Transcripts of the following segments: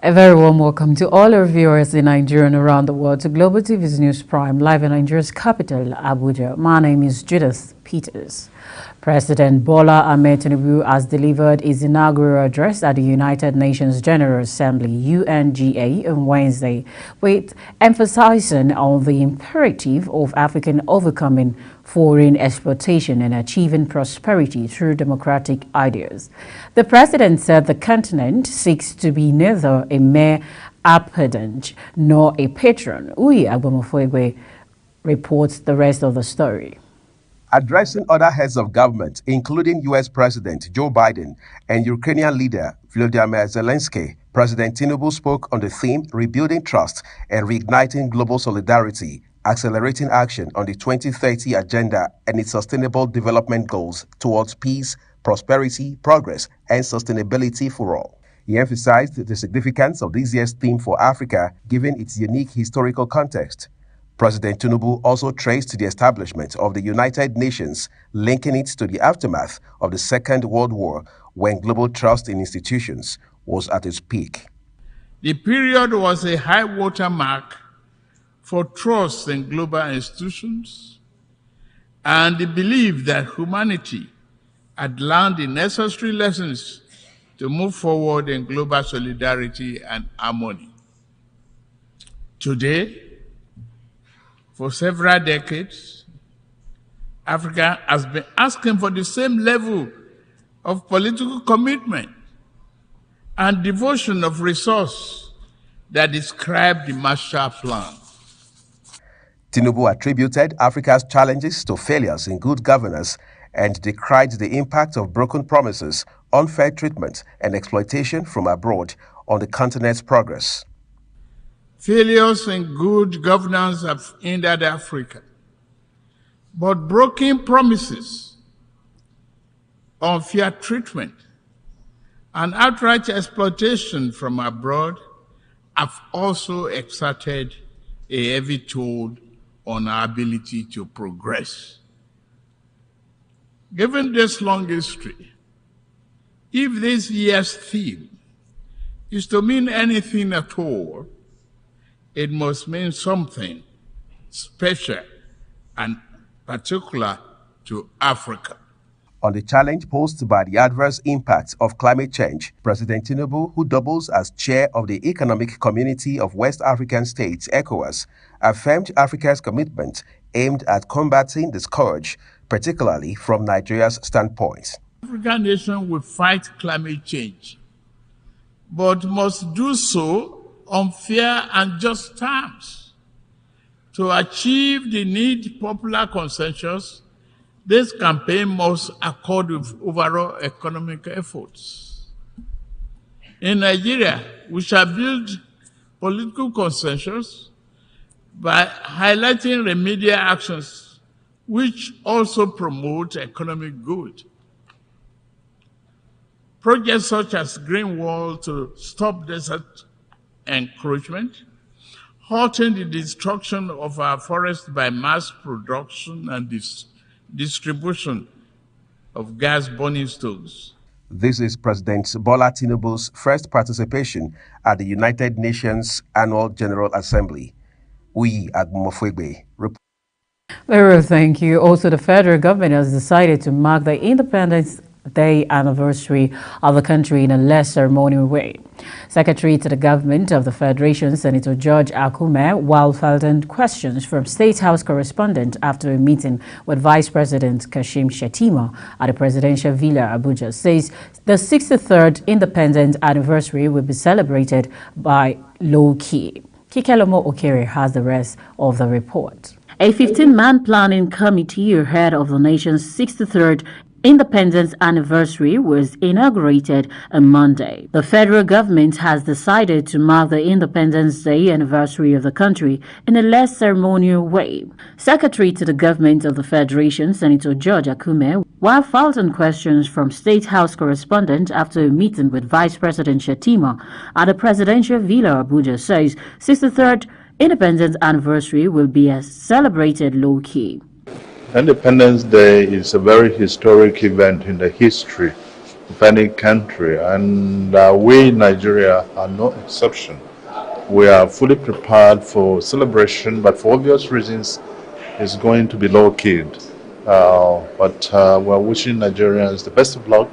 A very warm welcome to all our viewers in Nigeria and around the world to Global TV's News Prime, live in Nigeria's capital, Abuja. My name is Judith Peters. President Bola Ahmed Tinubu has delivered his inaugural address at the United Nations General Assembly, UNGA, on Wednesday, with emphasizing on the imperative of African overcoming foreign exploitation and achieving prosperity through democratic ideas. The president said the continent seeks to be neither a mere appendage nor a patron. Uyi Agbomofoegwe reports the rest of the story. Addressing other heads of government, including U.S. President Joe Biden and Ukrainian leader Volodymyr Zelensky, President Tinubu spoke on the theme Rebuilding Trust and Reigniting Global Solidarity, accelerating action on the 2030 Agenda and its sustainable development goals towards peace, prosperity, progress, and sustainability for all. He emphasized the significance of this year's theme for Africa, given its unique historical context. President Tinubu also traced the establishment of the United Nations, linking it to the aftermath of the Second World War, when global trust in institutions was at its peak. The period was a high water mark for trust in global institutions and the belief that humanity had learned the necessary lessons to move forward in global solidarity and harmony. Today, for several decades, Africa has been asking for the same level of political commitment and devotion of resource that described the Marshall Plan. Tinubu attributed Africa's challenges to failures in good governance and decried the impact of broken promises, unfair treatment, and exploitation from abroad on the continent's progress. Failures in good governance have hindered Africa, but broken promises, unfair treatment, and outright exploitation from abroad have also exerted a heavy toll on our ability to progress. Given this long history, if this year's theme is to mean anything at all, it must mean something special and particular to Africa. On the challenge posed by the adverse impact of climate change, President Tinubu, who doubles as chair of the Economic Community of West African States, ECOWAS, affirmed Africa's commitment aimed at combating the scourge, particularly from Nigeria's standpoint. African nations will fight climate change, but must do so on fair and just terms. To achieve the need popular consensus, this campaign must accord with overall economic efforts. In Nigeria, we shall build political consensus by highlighting remedial actions which also promote economic good. Projects such as Green Wall to stop desert encroachment, halting the destruction of our forests by mass production and distribution of gas-burning stoves. This is President Bola Tinubu's first participation at the United Nations Annual General Assembly. Uyi Agbomofoegwe. Very well, thank you. Also, the federal government has decided to mark the Independence Day anniversary of the country in a less ceremonial way. Secretary to the government of the Federation, Senator George Akume, while fielding questions from State House correspondent after a meeting with Vice President Kashim Shettima at the Presidential Villa, Abuja, says the 63rd Independence anniversary will be celebrated by low-key. Kikelomo Okere has the rest of the report. A 15-man planning committee ahead of the nation's 63rd Independence anniversary was inaugurated on Monday. The federal government has decided to mark the Independence Day anniversary of the country in a less ceremonial way. Secretary to the government of the Federation, Senator George Akume, while fielding questions from State House correspondent after a meeting with Vice President Shettima at the Presidential Villa, Abuja, says 63rd Independence anniversary will be celebrated low-key. Independence Day is a very historic event in the history of any country, and we in Nigeria are no exception. We are fully prepared for celebration, but for obvious reasons, it's going to be low-keyed. But we're wishing Nigerians the best of luck,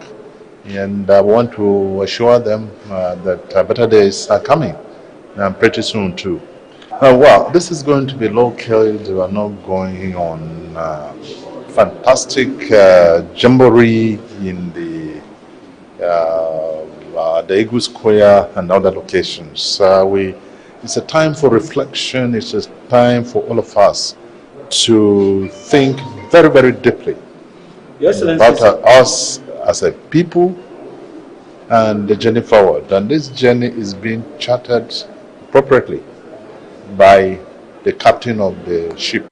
and I want to assure them that better days are coming, and pretty soon too. Well, this is going to be low-keyed. We are not going on fantastic jamboree in the Eagle Square and other locations. It's a time for reflection. It's a time for all of us to think very, very deeply about us as a people and the journey forward. And this journey is being charted appropriately by the captain of the ship.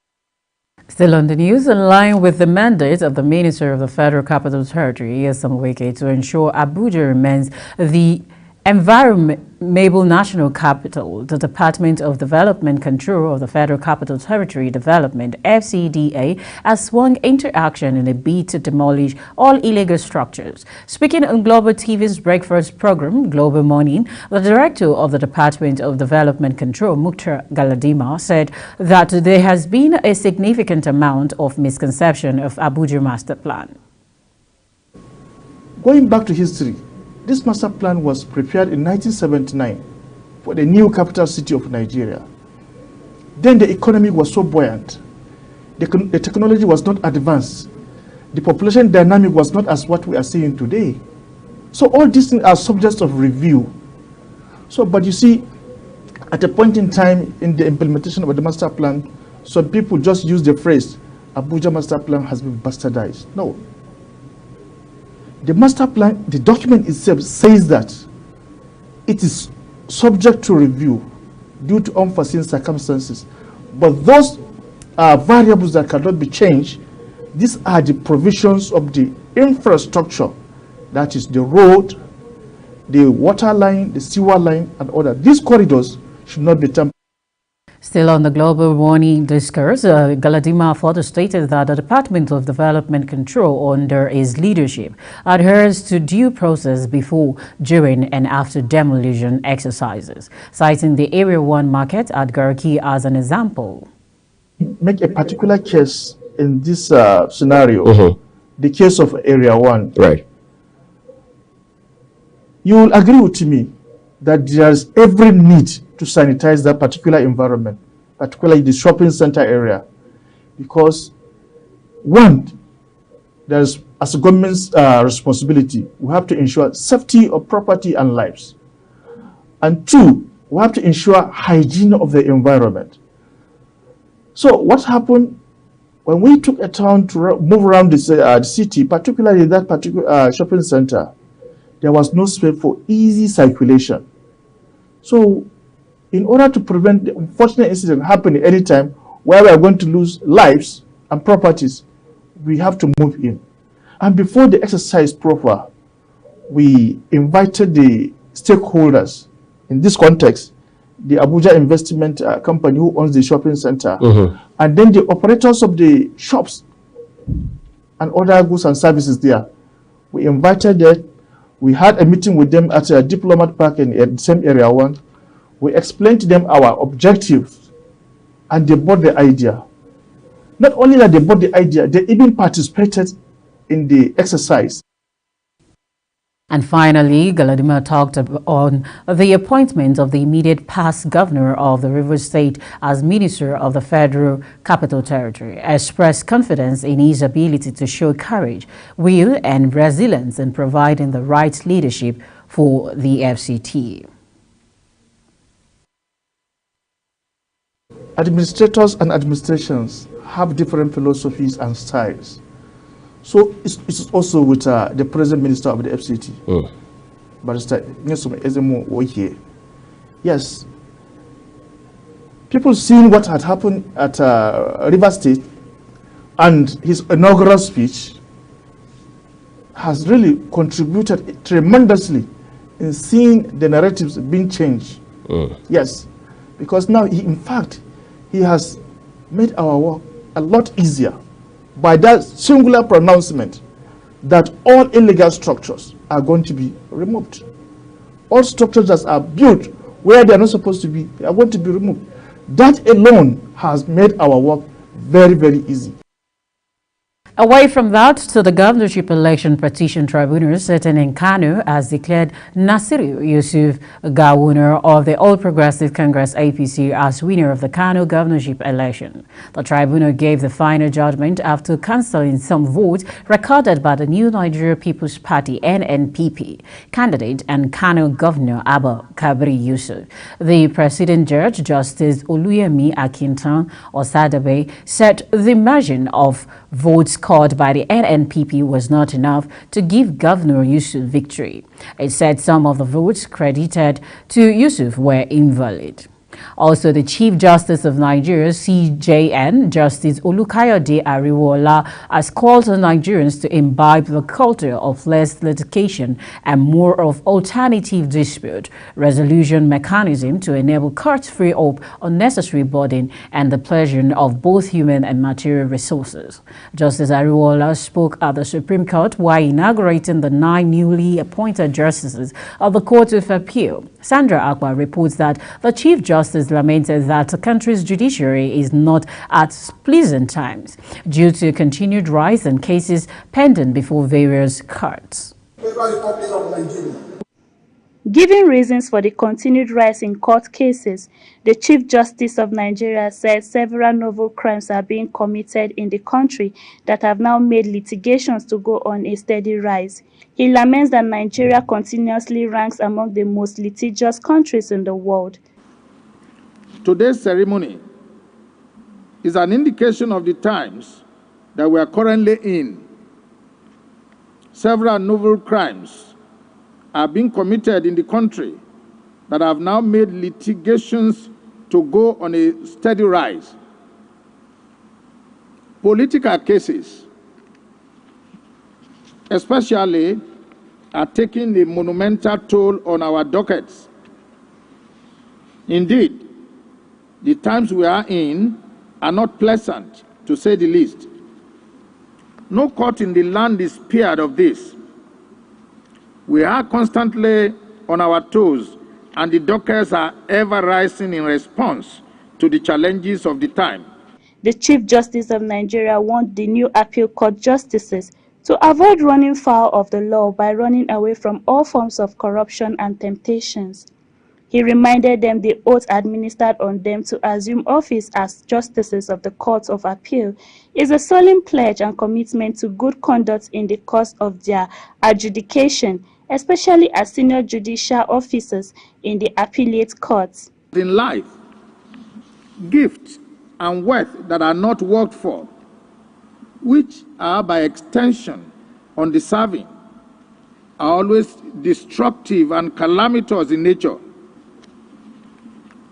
Still on the news, in line with the mandate of the Minister of the Federal Capital Territory, Nyesom Wike, to ensure Abuja remains the environmental national capital, the Department of Development Control of the Federal Capital Territory Development, FCDA, has swung into action in a bid to demolish all illegal structures. Speaking on Global TV's breakfast program, Global Morning, the director of the Department of Development Control, Mukhtar Galadima, said that there has been a significant amount of misconception of Abuja Master Plan. Going back to history, this master plan was prepared in 1979 for the new capital city of Nigeria. Then the economy was so buoyant. The technology was not advanced. The population dynamic was not as what we are seeing today. So all these things are subjects of review. So, but you see, at a point in time in the implementation of the master plan, some people just use the phrase, Abuja master plan has been bastardized. No. The master plan, the document itself says that it is subject to review due to unforeseen circumstances. But those are variables that cannot be changed. These are the provisions of the infrastructure, that is the road, the water line, the sewer line, and other. These corridors should not be tampered. Still on the Global Warning discourse, Galadima further stated that the Department of Development Control, under his leadership, adheres to due process before, during, and after demolition exercises, citing the Area 1 market at Garki as an example. Make a particular case in this scenario, the case of Area 1. Right. You will agree with me that there is every need to sanitize that particular environment, particularly the shopping center area, because one, there's, as a government's responsibility, we have to ensure safety of property and lives, and two, we have to ensure hygiene of the environment. So what happened when we took a turn to move around the city, particularly that particular shopping center? There was no space for easy circulation. So in order to prevent the unfortunate incident happening anytime where we are going to lose lives and properties, we have to move in. And before the exercise proper, we invited the stakeholders. In this context, the Abuja Investment Company, who owns the shopping center, and then the operators of the shops and other goods and services there. We invited them. We had a meeting with them at a Diplomat Park in the same Area 1. We explained to them our objectives, and they bought the idea. Not only that they bought the idea, they even participated in the exercise. And finally, Galadima talked on the appointment of the immediate past governor of the Rivers State as Minister of the Federal Capital Territory, expressed confidence in his ability to show courage, will, and resilience in providing the right leadership for the FCT. Administrators and administrations have different philosophies and styles. So it's also with the present minister of the FCT, Barrister Nyesom Wike. Yes, people seeing what had happened at River State and his inaugural speech has really contributed tremendously in seeing the narratives being changed. Yes, because now in fact, he has made our work a lot easier by that singular pronouncement that all illegal structures are going to be removed. All structures that are built where they are not supposed to be are going to be removed. That alone has made our work very, very easy. Away from that, to the governorship election petition tribunal sitting in Kano has declared Nasiru Yusuf Gawuna of the All Progressive Congress APC as winner of the Kano governorship election. The tribunal gave the final judgment after cancelling some votes recorded by the New Nigeria People's Party (NNPP) candidate and Kano governor Abba Kabir Yusuf. The presiding judge, Justice Oluyemi Akintan Osadabe, said the margin of votes scored by the NNPP was not enough to give Governor Yusuf victory. It said some of the votes credited to Yusuf were invalid. Also, the Chief Justice of Nigeria, CJN, Justice Olukayode Ariwola, has called on Nigerians to imbibe the culture of less litigation and more of alternative dispute resolution mechanism to enable courts free up unnecessary burden and the pleasure of both human and material resources. Justice Ariwola spoke at the Supreme Court while inaugurating the 9 newly appointed justices of the Court of Appeal. Sandra Akpa reports that the Chief Justice lamented that the country's judiciary is not at pleasant times due to continued rise in cases pending before various courts. Giving reasons for the continued rise in court cases, the Chief Justice of Nigeria said several novel crimes are being committed in the country that have now made litigations to go on a steady rise. He laments that Nigeria continuously ranks among the most litigious countries in the world. Today's ceremony is an indication of the times that we are currently in. Several novel crimes are being committed in the country that have now made litigations to go on a steady rise. Political cases, especially, are taking a monumental toll on our dockets. Indeed, the times we are in are not pleasant, to say the least. No court in the land is spared of this. We are constantly on our toes, and the dockets are ever rising in response to the challenges of the time. The Chief Justice of Nigeria warned the new appeal court justices to avoid running foul of the law by running away from all forms of corruption and temptations. He reminded them the oath administered on them to assume office as justices of the Court of Appeal is a solemn pledge and commitment to good conduct in the course of their adjudication, especially as senior judicial officers in the appellate courts. In life, gifts and wealth that are not worked for, which are by extension undeserving, are always destructive and calamitous in nature.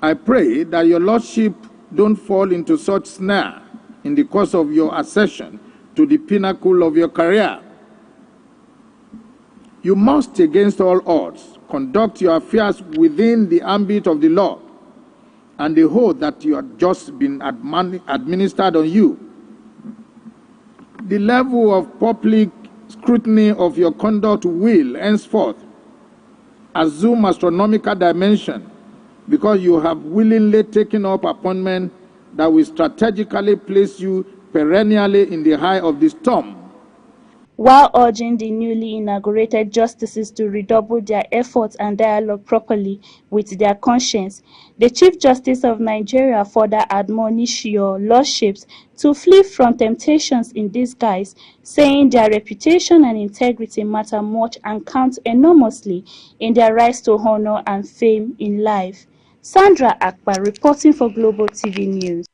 I pray that your Lordship don't fall into such snare in the course of your accession to the pinnacle of your career. You must, against all odds, conduct your affairs within the ambit of the law and the oath that you have just been administered on you. The level of public scrutiny of your conduct will, henceforth, assume astronomical dimension, because you have willingly taken up appointment that will strategically place you perennially in the eye of the storm. While urging the newly inaugurated justices to redouble their efforts and dialogue properly with their conscience, the Chief Justice of Nigeria further admonished your lordships to flee from temptations in disguise, saying their reputation and integrity matter much and count enormously in their rise to honor and fame in life. Sandra Akpa reporting for Global TV News.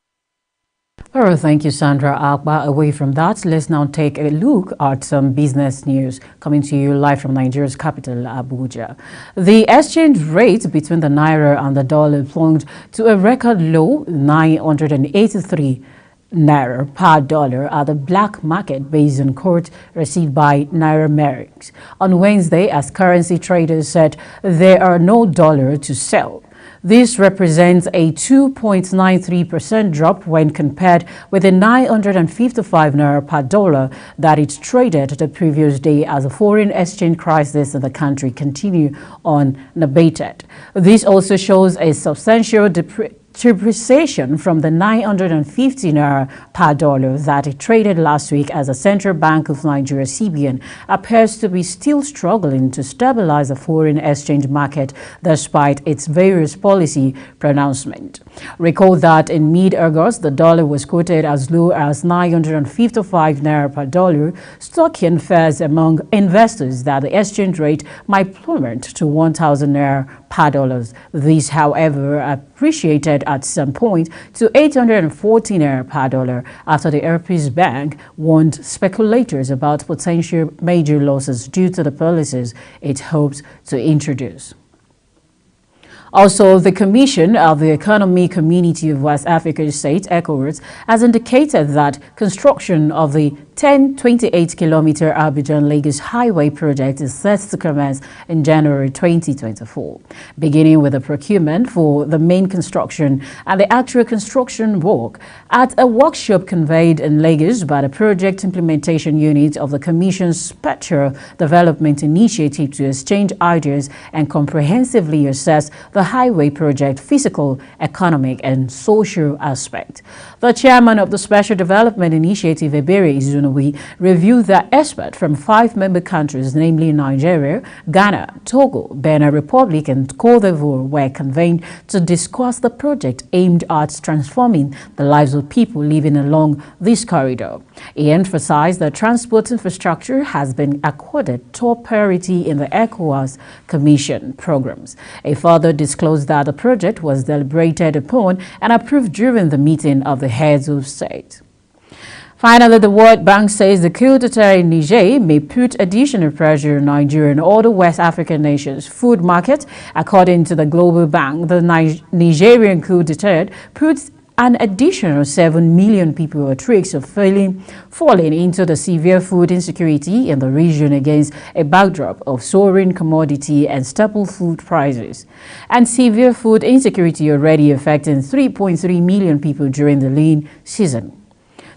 All right, thank you, Sandra Akpa. Away from that, let's now take a look at some business news coming to you live from Nigeria's capital, Abuja. The exchange rate between the naira and the dollar plunged to a record low, 983 naira per dollar at the black market based on quotes received by Nairametrics on Wednesday, as currency traders said there are no dollar to sell. This represents a 2.93% drop when compared with the 955 naira per dollar that it traded the previous day as the foreign exchange crisis in the country continued unabated. This also shows a substantial depreciation from the 950 naira per dollar that it traded last week, as the Central Bank of Nigeria (CBN) appears to be still struggling to stabilize the foreign exchange market despite its various policy pronouncements. Recall that in mid-August, the dollar was quoted as low as 955 naira per dollar, stoking fears among investors that the exchange rate might plummet to 1,000 naira per dollar. This, however, appreciated at some point to 840 naira per dollar after the Airpeace Bank warned speculators about potential major losses due to the policies it hopes to introduce. Also, the Commission of the Economic Community of West African States, ECOWAS, has indicated that construction of the 1028-kilometer Abidjan-Lagos Highway project is set to commence in January 2024, beginning with the procurement for the main construction and the actual construction work at a workshop convened in Lagos by the Project Implementation Unit of the Commission's Spectral Development Initiative to exchange ideas and comprehensively assess the highway project physical, economic, and social aspect. The chairman of the Special Development Initiative, Ebere Izunowi, reviewed that experts from 5 member countries, namely Nigeria, Ghana, Togo, Benin Republic, and Côte d'Ivoire, were convened to discuss the project aimed at transforming the lives of people living along this corridor. He emphasized that transport infrastructure has been accorded top priority in the ECOWAS Commission programs. He further disclosed that the project was deliberated upon and approved during the meeting of the heads of state. Finally, the World Bank says the coup d'etat in Niger may put additional pressure on Nigeria and other West African nations' food market. According to the Global Bank, the Nigerian coup d'etat puts an additional 7 million people at risk of falling into the severe food insecurity in the region against a backdrop of soaring commodity and staple food prices, and severe food insecurity already affecting 3.3 million people during the lean season.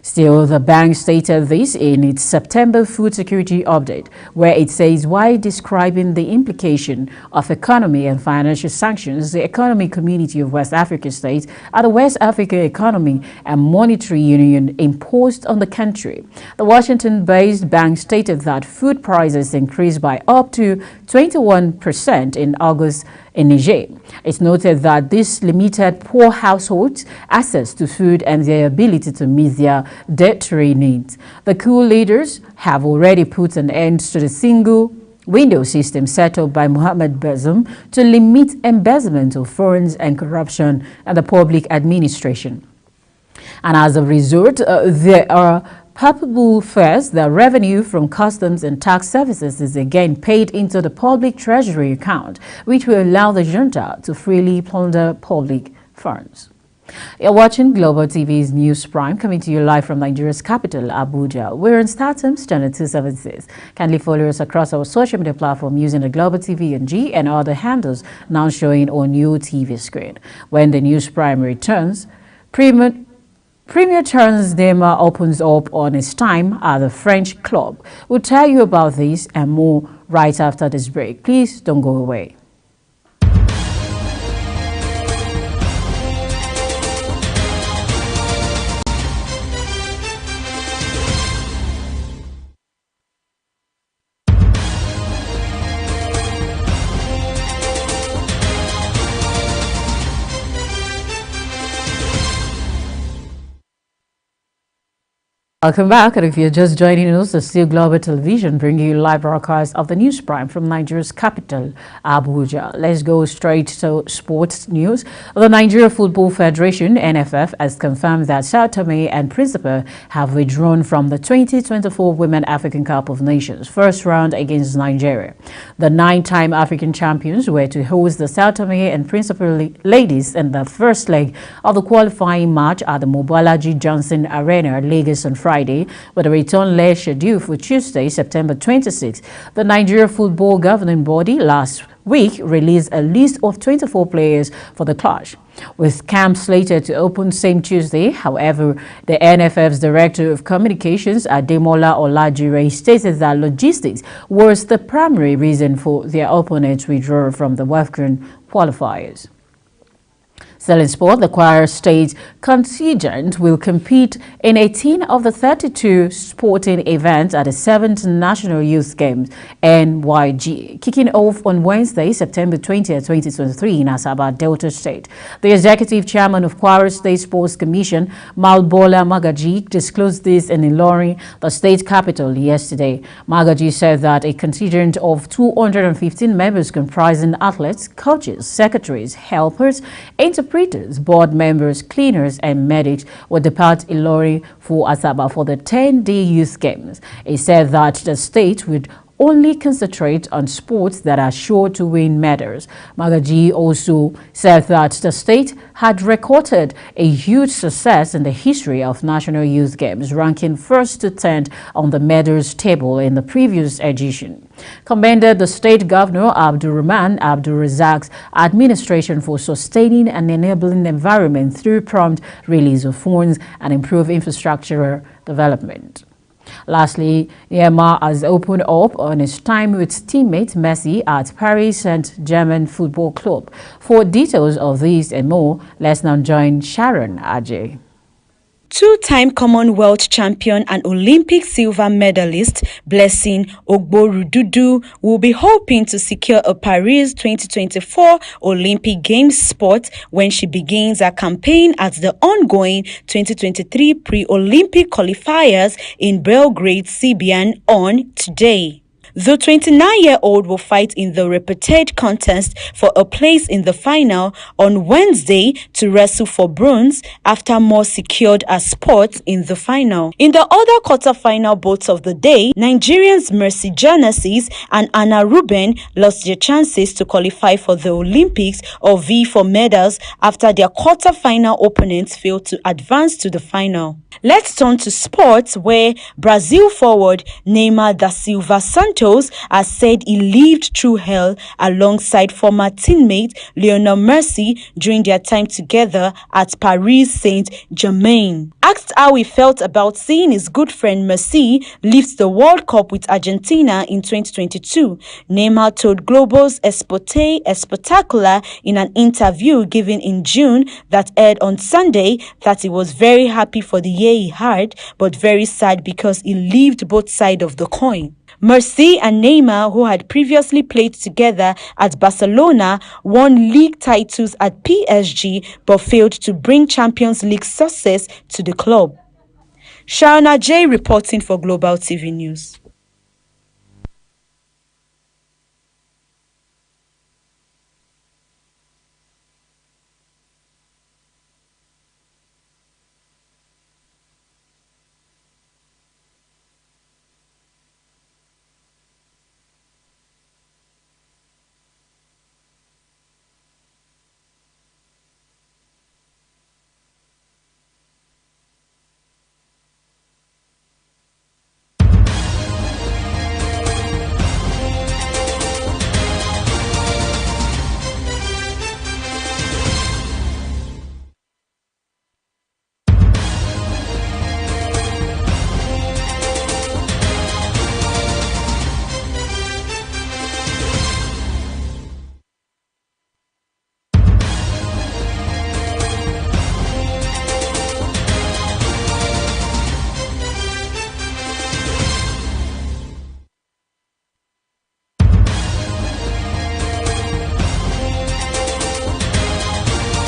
Still, the bank stated this in its September food security update, where it says while describing the implication of economic and financial sanctions, the Economic Community of West African States and the West Africa Economic and Monetary Union imposed on the country. The Washington-based bank stated that food prices increased by up to 21% in August in Niger. It's noted that this limited poor households' access to food and their ability to meet their dietary needs. The coup leaders have already put an end to the single window system set up by Mohamed Bazoum to limit embezzlement of funds and corruption in the public administration. And as a result, there are palpable fears that revenue from customs and tax services is again paid into the public treasury account, which will allow the junta to freely plunder public funds. You're watching Global TV's News Prime, coming to you live from Nigeria's capital, Abuja. We're on StarTimes channel 276. Kindly follow us across our social media platform using the Global TV NG and other handles now showing on your TV screen. When the News Prime returns, Premier Charles Dema opens up on his time at the French club. We'll tell you about this and more right after this break. Please don't go away. Welcome back, and if you're just joining us, it's still Global Television bringing you live broadcasts of the News Prime from Nigeria's capital, Abuja. Let's go straight to sports news. The Nigeria Football Federation, NFF, has confirmed that Sao Tome and Principe have withdrawn from the 2024 Women African Cup of Nations first round against Nigeria. The 9-time African champions were to host the Sao Tome and Principe ladies in the first leg of the qualifying match at the Mobolaji Johnson Arena, Lagos, on Friday, with a return leg scheduled for Tuesday, September 26. The Nigeria Football Governing Body last week released a list of 24 players for the clash. With camp slated to open same Tuesday, however, the NFF's Director of Communications, Ademola Olajire, stated that logistics was the primary reason for their opponents' withdrawal from the WAFCON qualifiers. Still in sport, the Kwara State contingent will compete in 18 of the 32 sporting events at the 7th National Youth Games (NYG), kicking off on Wednesday, September 20, 2023 in Asaba, Delta State. The executive chairman of Kwara State Sports Commission, Malbola Magaji, disclosed this in Ilorin, the state capital, yesterday. Magaji said that a contingent of 215 members comprising athletes, coaches, secretaries, helpers, interpreters, board members, cleaners, and medics will depart Ilorin for Asaba for the 10-day youth games. He said that the state would only concentrate on sports that are sure to win medals. Magaji also said that the state had recorded a huge success in the history of National Youth Games, ranking 1st to 10th on the medals table in the previous edition. Commended the state governor Abdulrahman Abdulrazak's administration for sustaining and enabling the environment through prompt release of funds and improved infrastructure development. Lastly, Neymar has opened up on his time with teammate Messi at Paris Saint-Germain Football Club. For details of this and more, let's now join Sharon Ajay. Two-time Commonwealth champion and Olympic silver medalist Blessing Ogborududu will be hoping to secure a Paris 2024 Olympic Games spot when she begins her campaign at the ongoing 2023 pre-Olympic qualifiers in Belgrade, Serbia on today. The 29-year-old will fight in the repeated contest for a place in the final on Wednesday to wrestle for bronze after Moore secured a spot in the final. In the other quarter-final bouts of the day, Nigerians Mercy Genesis and Anna Ruben lost their chances to qualify for the Olympics or vie for medals after their quarter-final opponents failed to advance to the final. Let's turn to sports, where Brazil forward Neymar da Silva Santos has said he lived through hell alongside former teammate Lionel Messi during their time together at Paris Saint-Germain. Asked how he felt about seeing his good friend Messi lift the World Cup with Argentina in 2022, Neymar told Globo's Esporte Espectacular in an interview given in June that aired on Sunday that he was very happy for the year he had, but very sad because he lived both sides of the coin. Messi and Neymar, who had previously played together at Barcelona, won league titles at PSG but failed to bring Champions League success to the club. Sharon Ajay reporting for Global TV News.